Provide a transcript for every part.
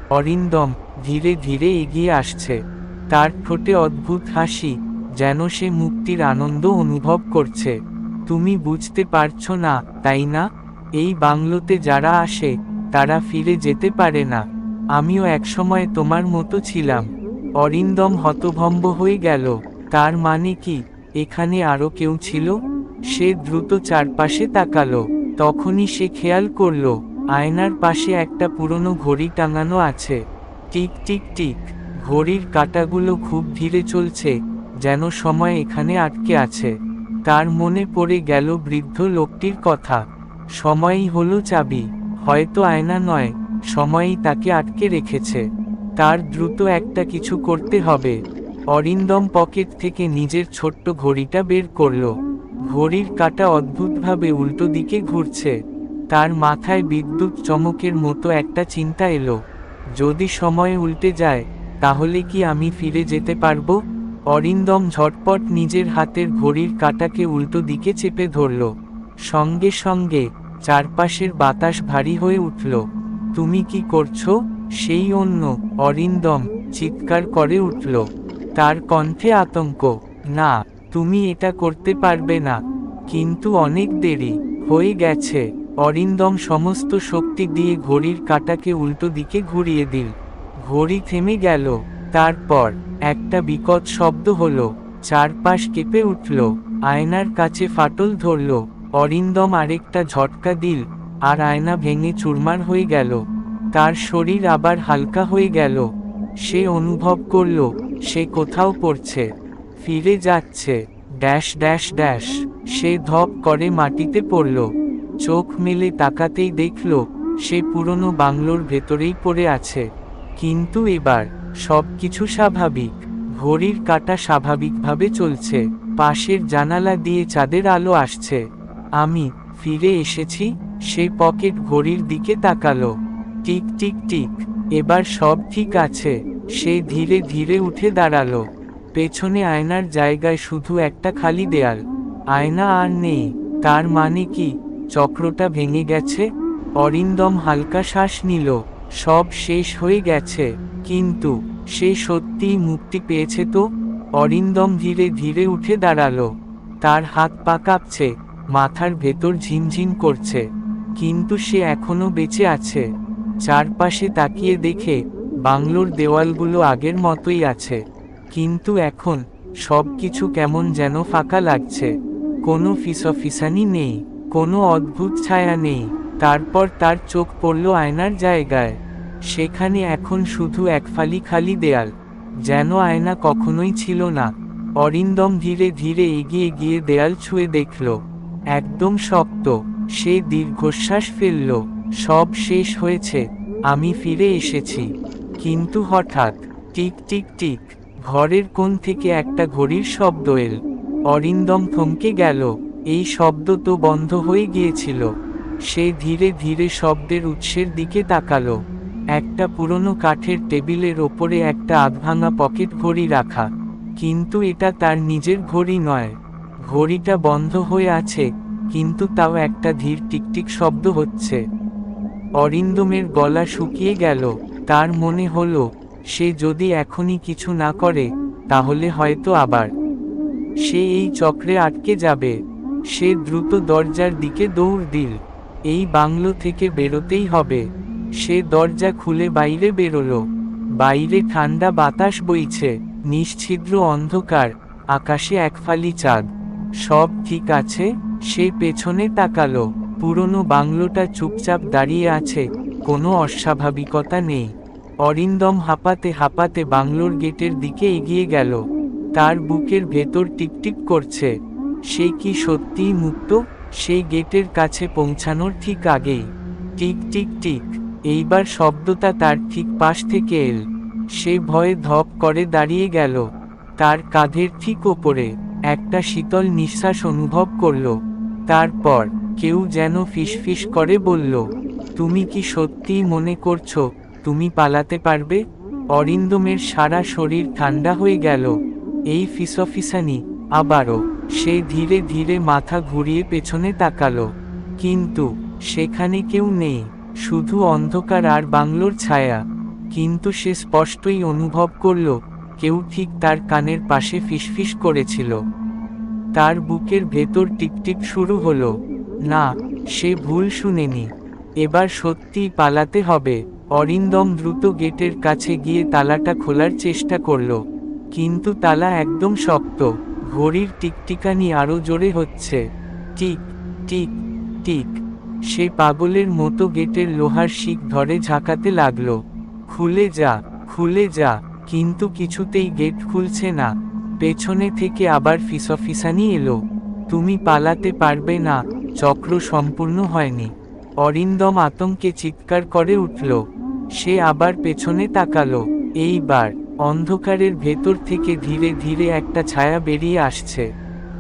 অরিন্দম ধীরে ধীরে এগিয়ে আসছে। তার ঠোঁটে অদ্ভুত হাসি, যেন সে মুক্তির আনন্দ অনুভব করছে। তুমি বুঝতে পারছো না, তাই না? এই বাংলোতে যারা আসে তারা ফিরে যেতে পারে না। আমিও একসময় তোমার মতো ছিলাম। অরিন্দম হতভম্ব হয়ে গেল। তার মানে কি এখানে আরো কেউ ছিল? সে দ্রুত চারপাশে তাকালো। তখনই সে খেয়াল করল আয়নার পাশে একটা পুরনো ঘড়ি টাঙানো আছে। টিক টিক টিক, ঘড়ির কাঁটাগুলো খুব ধীরে চলছে, যেন সময় এখানে আটকে আছে। তার মনে পড়ে গেল বৃদ্ধ লোকটির কথা। সময়ই হলো চাবি। হয়তো আয়না নয়, সময়ই তাকে আটকে রেখেছে। তার দ্রুত একটা কিছু করতে হবে। অরিন্দম পকেট থেকে নিজের ছোট্ট ঘড়িটা বের করল। ঘড়ির কাঁটা অদ্ভুতভাবে উল্টো দিকে ঘুরছে। তার মাথায় বিদ্যুৎ চমকের মতো একটা চিন্তা এলো। যদি সময় উল্টে যায়, তাহলে কি আমি ফিরে যেতে পারবো? অরিন্দম ঝটপট নিজের হাতের ঘড়ির কাঁটাকে উল্টো দিকে চেপে ধরল। সঙ্গে সঙ্গে চারপাশের বাতাস ভারী হয়ে উঠল। তুমি কি করছো? সেই অন্য অরিন্দম চিৎকার করে উঠল। তার কণ্ঠে আতঙ্ক। না, তুমি এটা করতে পারবে না। কিন্তু অনেক দেরি হয়ে গেছে। অরিন্দম সমস্ত শক্তি দিয়ে ঘড়ির কাঁটাকে উল্টো দিকে ঘুরিয়ে দিল। ঘড়ি থেমে গেল। তারপর একটা বিকট শব্দ হলো। চারপাশ কেঁপে উঠল। আয়নার কাছে ফাটল ধরল। অরিন্দম আরেকটা ঝটকা দিল, আর আয়না ভেঙে চুরমার হয়ে গেল। তার শরীর আবার হালকা হয়ে গেল। সে অনুভব করল সে কোথাও পড়ছে, ফিরে যাচ্ছে। ড্যাশ ড্যাশ ড্যাশ, সে ধপ করে মাটিতে পড়ল। চোখ মেলে তাকাতেই দেখল সে পুরনো বাংলোর ভেতরেই পড়ে আছে। কিন্তু এবার সবকিছু স্বাভাবিক। ঘড়ির কাঁটা স্বাভাবিকভাবে চলছে। পাশের জানালা দিয়ে চাঁদের আলো আসছে। আমি ফিরে এসেছি। সে পকেট ঘড়ির দিকে তাকালো। টিক টিক টিক, এবার সব ঠিক আছে। সে ধীরে ধীরে উঠে দাঁড়ালো। পেছনে আয়নার জায়গায় শুধু একটা খালি দেয়াল। আয়না আর নেই। তার মানে কি চক্রটা ভেঙে গেছে? অরিন্দম হালকা শ্বাস নিল। সব শেষ হয়ে গেছে। কিন্তু সে সত্যিই মুক্তি পেয়েছে তো? অরিন্দম ধীরে ধীরে উঠে দাঁড়ালো। তার হাত পা কাঁপছে, মাথার ভেতর ঝিমঝিম করছে। কিন্তু সে এখনো বেঁচে আছে। চারপাশে তাকিয়ে দেখে বাংলোর দেওয়ালগুলো আগের মতোই আছে। কিন্তু এখন সবকিছু কেমন যেন ফাঁকা লাগছে। কোনো ফিসফিসানি নেই, কোনো অদ্ভুত ছায়া নেই। তারপর তার চোখ পড়ল আয়নার জায়গায়। সেখানে এখন শুধু এক ফালি খালি দেয়াল, যেন আয়না কখনোই ছিল না। অরিন্দম ধীরে ধীরে এগিয়ে গিয়ে দেয়াল ছুঁয়ে দেখল, একদম শক্ত। সে দীর্ঘশ্বাস ফেলল। সব শেষ হয়েছে, আমি ফিরে এসেছি। কিন্তু হঠাৎ টিক টিক টিক, ঘরের কোণ থেকে একটা ঘড়ির শব্দ এল। অরিন্দম থমকে গেল। এই শব্দ তো বন্ধ হয়ে গিয়েছিল। সে ধীরে ধীরে শব্দের উৎসের দিকে তাকালো। একটা পুরনো কাঠের টেবিলের ওপরে একটা আধভাঙা পকেট ঘড়ি রাখা। কিন্তু এটা তার নিজের ঘড়ি নয়। ঘড়িটা বন্ধ হয়ে আছে, কিন্তু তাও একটা ধীর টিকটিক শব্দ হচ্ছে। অরিন্দমের গলা শুকিয়ে গেল। তার মনে হলো সে যদি এখনই কিছু না করে, তাহলে হয়তো আবার সে এই চক্রে আটকে যাবে। সে দ্রুত দরজার দিকে দৌড় দিল। এই বাংলো থেকে বেরোতেই হবে। সে দরজা খুলে বাইরে বেরোলো। বাইরে ঠান্ডা বাতাস বইছে, নিশ্ছিদ্র অন্ধকার, আকাশে এক ফালি চাঁদ। সব ঠিক আছে। সে পেছনে তাকালো। পুরনো বাংলোটা চুপচাপ দাঁড়িয়ে আছে, কোনো অস্বাভাবিকতা নেই। অরিন্দম হাঁপাতে হাঁপাতে বাংলোর গেটের দিকে এগিয়ে গেল। তার বুকের ভেতর টিপটিপ করছে। সে কি সত্যিই মুক্ত? সেই গেটের কাছে পৌঁছানোর ঠিক আগেই টিক টিক টিক, এইবার শব্দটা তার ঠিক পাশ থেকে এল। সে ভয়ে ধপ করে দাঁড়িয়ে গেল। তার কাঁধের ঠিক ওপরে একটা শীতল নিঃশ্বাস অনুভব করল। তারপর কেউ যেন ফিসফিস করে বলল, তুমি কি সত্যিই মনে করছো তুমি পালাতে পারবে? অরিন্দমের সারা শরীর ঠান্ডা হয়ে গেল। এই ফিসফিসানি আবারও। সে ধীরে ধীরে মাথা ঘুরিয়ে পেছনে তাকালো। কিন্তু সেখানে কেউ নেই, শুধু অন্ধকার আর বাংলোর ছায়া। কিন্তু সে স্পষ্টই অনুভব করল কেউ ঠিক তার কানের পাশে ফিসফিস করেছিল। তার বুকের ভেতর টিকটিক শুরু হলো। না, সে ভুল শুনেনি। এবার সত্যিই পালাতে হবে। অরিন্দম দ্রুত গেটের কাছে গিয়ে তালাটা খোলার চেষ্টা করল, কিন্তু তালা একদম শক্ত। ঘড়ির টিকটিকানি আরো জোরে হচ্ছে। Tick tick tick. সে পাগলের মতো গেটের লোহার শিক ধরে ঝাঁকাতে লাগল। খুলে যা, খুলে যা। কিন্তু কিছুতেই গেট খুলছে না। পেছনে থেকে আবার ফিসফিসানি এলো, তুমি পালাতে পারবে না, চক্র সম্পূর্ণ হয়নি। অরিন্দম আতঙ্কে চিৎকার করে উঠল। সে আবার পেছনে তাকালো। এইবার অন্ধকারের ভেতর থেকে ধীরে ধীরে একটা ছায়া বেরিয়ে আসছে।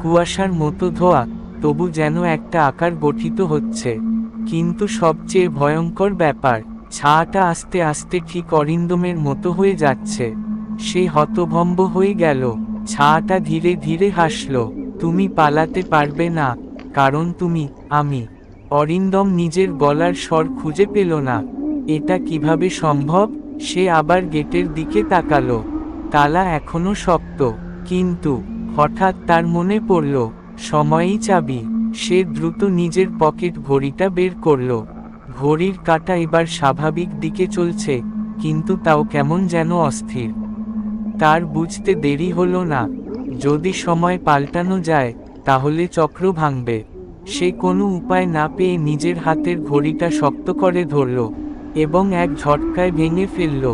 কুয়াশার মতো ধোয়া, তবু যেন একটা আকার গঠিত হচ্ছে। কিন্তু সবচেয়ে ভয়ঙ্কর ব্যাপার, ছায়াটা আস্তে আস্তে ঠিক অরিন্দমের মতো হয়ে যাচ্ছে। সে হতভম্ব হয়ে গেল। ছায়াটা ধীরে ধীরে হাসল। তুমি পালাতে পারবে না, কারণ তুমি আমি। অরিন্দম নিজের গলার স্বর খুঁজে পেল না। এটা কিভাবে সম্ভব? সে আবার গেটের দিকে তাকালো। তালা এখনো শক্ত, কিন্তু হঠাৎ তার মনে পড়ল সময়ই চাবি। সে দ্রুত নিজের পকেট ঘড়িটা বের করল। ঘড়ির কাঁটা এবার স্বাভাবিক দিকে চলছে, কিন্তু তাও কেমন যেন অস্থির। তার বুঝতে দেরি হলো না, যদি সময় পাল্টানো যায় তাহলে চক্র ভাঙবে। সে কোনো উপায় না পেয়ে নিজের হাতের ঘড়িটা শক্ত করে ধরল এবং এক ঝটকায় ভেঙে ফেলল।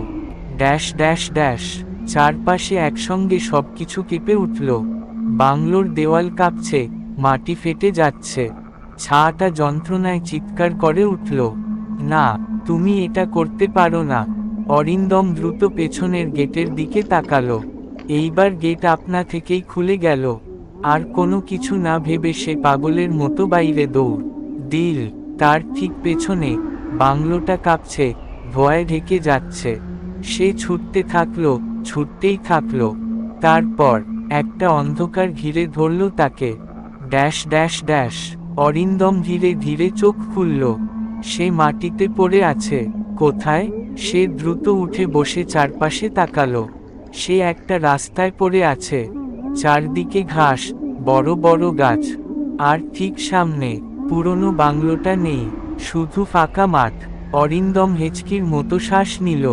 Dash dash dash. চারপাশে একসঙ্গে সবকিছু কেঁপে উঠল। বাংলোর দেওয়াল কাঁপছে, মাটি ফেটে যাচ্ছে। ছায়াটা যন্ত্রণায় চিৎকার করে উঠল, না, তুমি এটা করতে পারো না। অরিন্দম দ্রুত পেছনের গেটের দিকে তাকালো। এইবার গেট আপনা থেকেই খুলে গেল। আর কোনো কিছু না ভেবে সে পাগলের মতো বাইরে দৌড় দিল। তার ঠিক পেছনে বাংলোটা কাঁপছে, ধোঁয়ায় ঢেকে যাচ্ছে। সে ছুটতে থাকলো, ছুটতেই থাকলো। তারপর একটা অন্ধকার ঘিরে ধরল তাকে। Dash dash dash. অরিন্দম ধীরে ধীরে চোখ খুলল। সে মাটিতে পড়ে আছে। কোথায়? সে দ্রুত উঠে বসে চারপাশে তাকালো। সে একটা রাস্তায় পড়ে আছে। চারদিকে ঘাস, বড় বড় গাছ। আর ঠিক সামনে পুরনো বাংলোটা নেই, শুধু ফাঁকা মাঠ। অরিন্দম হেঁচকির মতো শ্বাস নিল।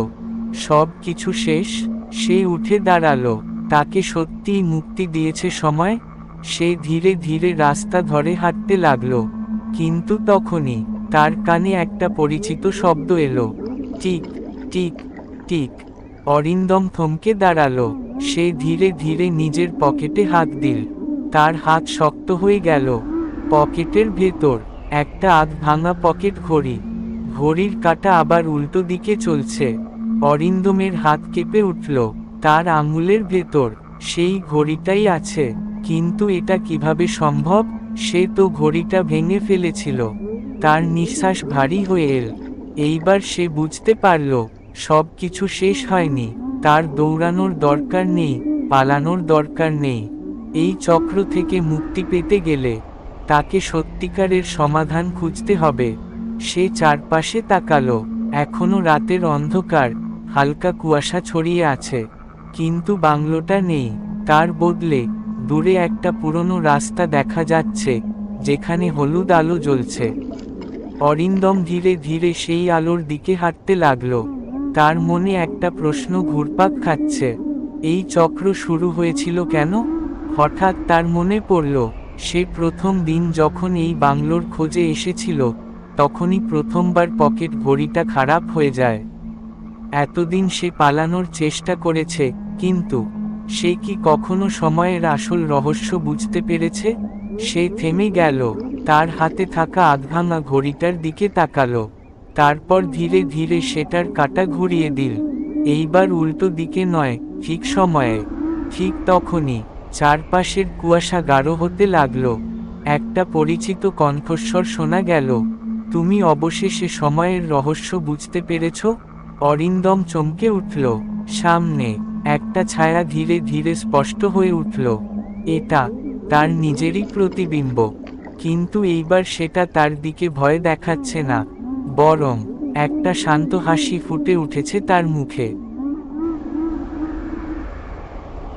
সব কিছু শেষ। সে উঠে দাঁড়ালো। তাকে সত্যিই মুক্তি দিয়েছে সময়। সে ধীরে ধীরে রাস্তা ধরে হাঁটতে লাগলো। কিন্তু তখনই তার কানে একটা পরিচিত শব্দ এলো, টিক টিক টিক। অরিন্দম থমকে দাঁড়ালো। সে ধীরে ধীরে নিজের পকেটে হাত দিল। তার হাত শক্ত হয়ে গেল। পকেটের ভেতর একটা আধ ভাঙা পকেট ঘড়ি। ঘড়ির কাঁটা আবার উল্টো দিকে চলছে। অরিন্দমের হাত কেঁপে উঠল। তার আঙুলের ভেতর সেই ঘড়িটাই আছে। কিন্তু এটা কিভাবে সম্ভব? সে তো ঘড়িটা ভেঙে ফেলেছিল। তার নিঃশ্বাস ভারী হয়ে এল। এইবার সে বুঝতে পারল সব কিছু শেষ হয়নি। তার দৌড়ানোর দরকার নেই, পালানোর দরকার নেই। এই চক্র থেকে মুক্তি পেতে গেলে তাকে সত্যিকারের সমাধান খুঁজতে হবে। সে চারপাশে তাকালো। এখনো রাতের অন্ধকার, হালকা কুয়াশা ছড়িয়ে আছে। কিন্তু বাংলোটা নেই। তার বদলে দূরে একটা পুরনো রাস্তা দেখা যাচ্ছে, যেখানে হলুদ আলো জ্বলছে। অরিন্দম ধীরে ধীরে সেই আলোর দিকে হাঁটতে লাগলো। তার মনে একটা প্রশ্ন ঘুরপাক খাচ্ছে, এই চক্র শুরু হয়েছিল কেন? হঠাৎ তার মনে পড়ল সে প্রথম দিন যখন এই বাংলোর খোঁজে এসেছিল, তখনই প্রথমবার পকেট ঘড়িটা খারাপ হয়ে যায়। এতদিন সে পালানোর চেষ্টা করেছে, কিন্তু সে কি কখনো সময়ের আসল রহস্য বুঝতে পেরেছে? সে থেমে গেল। তার হাতে থাকা আধভাঙা ঘড়িটার দিকে তাকালো। তারপর ধীরে ধীরে সেটার কাঁটা ঘুরিয়ে দিল। এইবার উল্টো দিকে নয়, ঠিক সময়ে। ঠিক তখনই চারপাশের কুয়াশা গাঢ় হতে লাগলো। একটা পরিচিত কণ্ঠস্বর শোনা গেল, তুমি অবশেষে সময়ের রহস্য বুঝতে পেরেছ? অরিন্দম চমকে উঠল। সামনে একটা ছায়া ধীরে ধীরে স্পষ্ট হয়ে উঠল। এটা তার নিজেরই প্রতিবিম্ব। কিন্তু এইবার সেটা তার দিকে ভয় দেখাচ্ছে না, বরং একটা শান্ত হাসি ফুটে উঠেছে তার মুখে।